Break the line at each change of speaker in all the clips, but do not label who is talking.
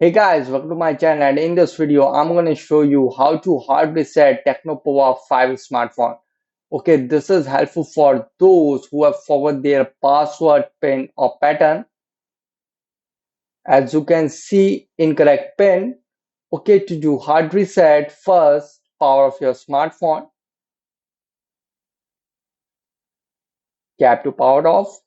Hey guys, welcome to my channel, and in this video I'm going to show you how to hard reset Tecno Pova 5 smartphone. Okay, this is helpful for those who have forgot their password, pin or pattern. As you can see, incorrect pin. Okay, to do hard reset, first power off your smartphone, tap to power off.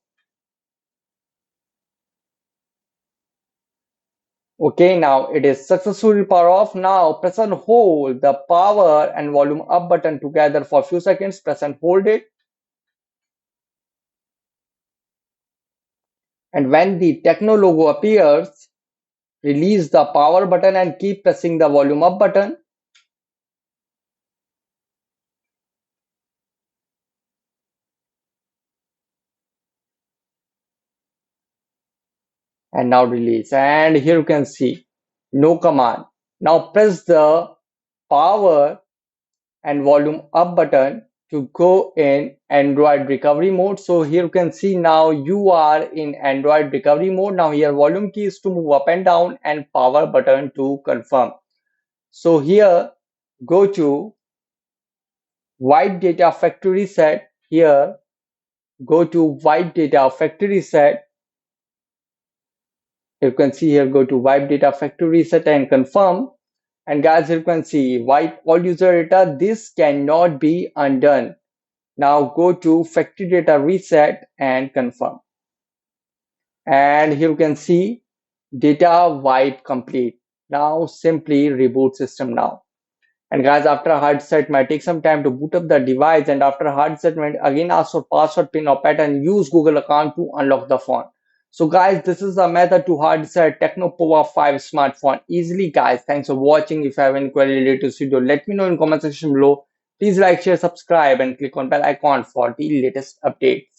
Okay, now it is successfully power off. Now press and hold the power and volume up button together for a few seconds. Press and hold it. And when the Tecno logo appears, release the power button and keep pressing the volume up button. And now release. And here you can see no command. Now press the power and volume up button to go in Android recovery mode. So here you can see now you are in Android recovery mode. Now here volume key is to move up and down and power button to confirm. So here go to white data factory reset. Here go to wipe data factory reset. You can see here, go to wipe data factory reset and confirm. And guys, you can see wipe all user data. This cannot be undone. Now go to factory data reset and confirm. And here you can see data wipe complete. Now simply reboot system now. And guys, after a hard reset might take some time to boot up the device, and after a hard reset might again ask for password, pin or pattern. Use Google account to unlock the phone. So guys, this is the method to hard reset Tecno Pova 5 smartphone easily. Guys, thanks for watching. If you have any query related to this video, let me know in comment section below. Please like, share, subscribe and click on bell icon for the latest updates.